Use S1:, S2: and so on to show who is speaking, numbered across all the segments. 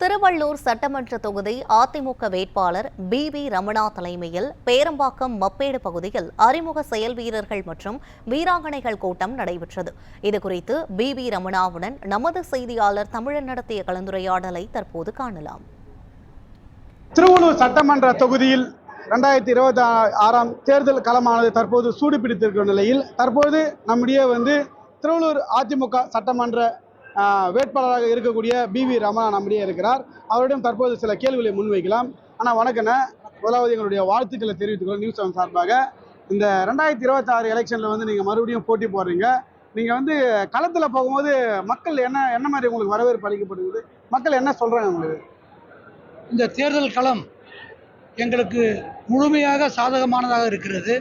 S1: திருவள்ளூர் சட்டமன்ற தொகுதி அதிமுக வேட்பாளர் பி ரமணா தலைமையில் பேரம்பாக்கம் மப்பேடு பகுதியில் அறிமுக செயல் வீரர்கள் மற்றும் வீராங்கனைகள் கூட்டம் நடைபெற்றது. இதுகுறித்து பி ரமணாவுடன் நமது செய்தியாளர் தமிழன் நடத்திய கலந்துரையாடலை தற்போது காணலாம்.
S2: திருவள்ளூர் சட்டமன்ற தொகுதியில் 2026 தேர்தல் களமானது தற்போது சூடுபிடித்திருக்கும் நிலையில் தற்போது நம்முடைய திருவள்ளூர் அதிமுக சட்டமன்ற வேட்பாளராக இருக்கக்கூடிய பி ரமணா நம்முடைய இருக்கிறார். அவரிடம் தற்போது சில கேள்விகளை முன்வைக்கலாம். ஆனால் வணக்கண்ண, முதலாவது எங்களுடைய வாழ்த்துக்களை தெரிவித்துக்கொள்ள நியூஸ் 7 சார்பாக. இந்த 2026 எலெக்ஷனில் நீங்கள் மறுபடியும் போட்டி போடுறீங்க. நீங்கள் களத்தில் போகும்போது மக்கள் என்ன மாதிரி உங்களுக்கு வரவேற்பு அளிக்கப்படுகிறது? மக்கள் என்ன சொல்கிறாங்க உங்களுக்கு?
S3: இந்த தேர்தல் களம் எங்களுக்கு முழுமையாக சாதகமானதாக இருக்கிறது.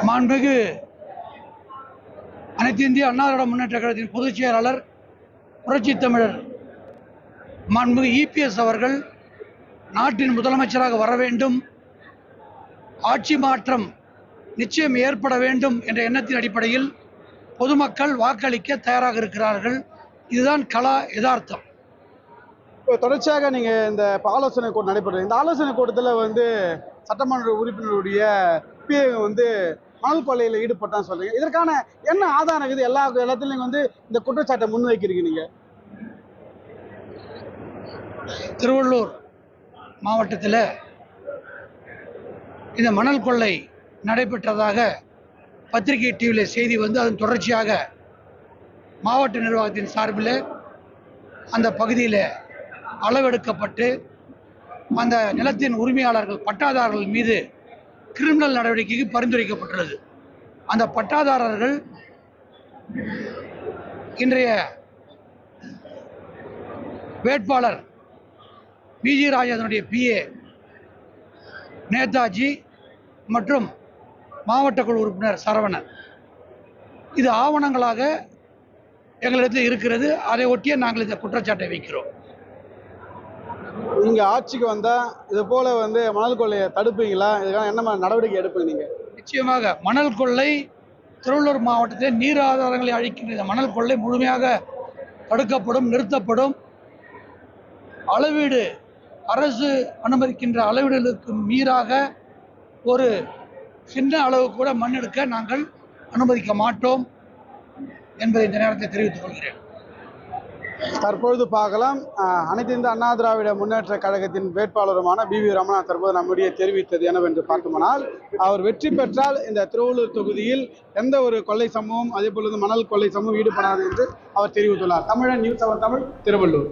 S3: மாண்புமிகு அனைத்து இந்திய அண்ணா திராவிட முன்னேற்ற கழகத்தின் பொதுச் செயலாளர் புரட்சித் தமிழர் மாண்புமிகு EPS அவர்கள் நாட்டின் முதலமைச்சராக வர வேண்டும், ஆட்சி மாற்றம் நிச்சயம் ஏற்பட வேண்டும் என்ற எண்ணத்தின் அடிப்படையில் பொதுமக்கள் வாக்களிக்க தயாராக இருக்கிறார்கள். இதுதான் கள யதார்த்தம்.
S2: இப்போ தொடர்ச்சியாக நீங்கள் இந்த ஆலோசனை கூட்டம் நடைபெறுது. இந்த ஆலோசனை கூட்டத்தில் சட்டமன்ற உறுப்பினருடைய PA மணல் கொள்ளையில் ஈடுபட்டான்னு சொல்றீங்க. இதற்கான என்ன ஆதாரம் இருக்குது? எல்லாத்துலையும் நீங்கள் இந்த குற்றச்சாட்டை முன்வைக்கிறீங்க. நீங்கள்
S3: திருவள்ளூர் மாவட்டத்தில் இந்த மணல் கொள்ளை நடைபெற்றதாக பத்திரிகை டிவியில் செய்தி அதன் தொடர்ச்சியாக மாவட்ட நிர்வாகத்தின் சார்பில் அந்த பகுதியில் அளவெடுக்கப்பட்டு அந்த நிலத்தின் உரிமையாளர்கள் பட்டாதாரர்கள் மீது கிரிமினல் நடவடிக்கைக்கு பரிந்துரைக்கப்பட்டுள்ளது. அந்த பட்டாதாரர்கள் இன்றைய வேட்பாளர் BG ராஜனுடைய PA நேதாஜி மற்றும் மாவட்ட குழு உறுப்பினர் சரவணன். இது ஆவணங்களாக எங்களிடத்தில் இருக்கிறது. அதை ஒட்டியே நாங்கள் இந்த குற்றச்சாட்டை வைக்கிறோம்.
S2: நீங்க ஆட்சிக்கு வந்தா இது போல மணல் கொள்ளையை தடுப்பீங்களா? இதுக்கான என்ன நடவடிக்கை எடுப்பீங்க நீங்க?
S3: நிச்சயமாக மணல் கொள்ளை திருவள்ளூர் மாவட்டத்தில் நீர் ஆதாரங்களை அழிக்கின்ற மணல் கொள்ளை முழுமையாக தடுக்கப்படும், நிறுத்தப்படும். அளவீடு அரசு அனுமதிக்கின்ற அளவீடுகளுக்கு மீறாக ஒரு சின்ன அளவு கூட மண் எடுக்க நாங்கள் அனுமதிக்க மாட்டோம் என்பதை இந்த நேரத்தை தெரிவித்துக் கொள்கிறேன்.
S2: தற்பொழுது பார்க்கலாம், அனைத்து இந்திய அண்ணா திராவிட முன்னேற்ற கழகத்தின் வேட்பாளருமான பி ரமணா தற்போது நம்முடைய தெரிவித்தது என்னவென்று பார்க்குமானால், அவர் வெற்றி பெற்றால் இந்த திருவள்ளூர் தொகுதியில் எந்த ஒரு கொள்ளை சம்பவம் அதே போல மணல் கொள்ளை சம்பவம் ஈடுபடாது என்று அவர் தெரிவித்துள்ளார். தமிழன் நியூஸ் 7 தமிழ், திருவள்ளூர்.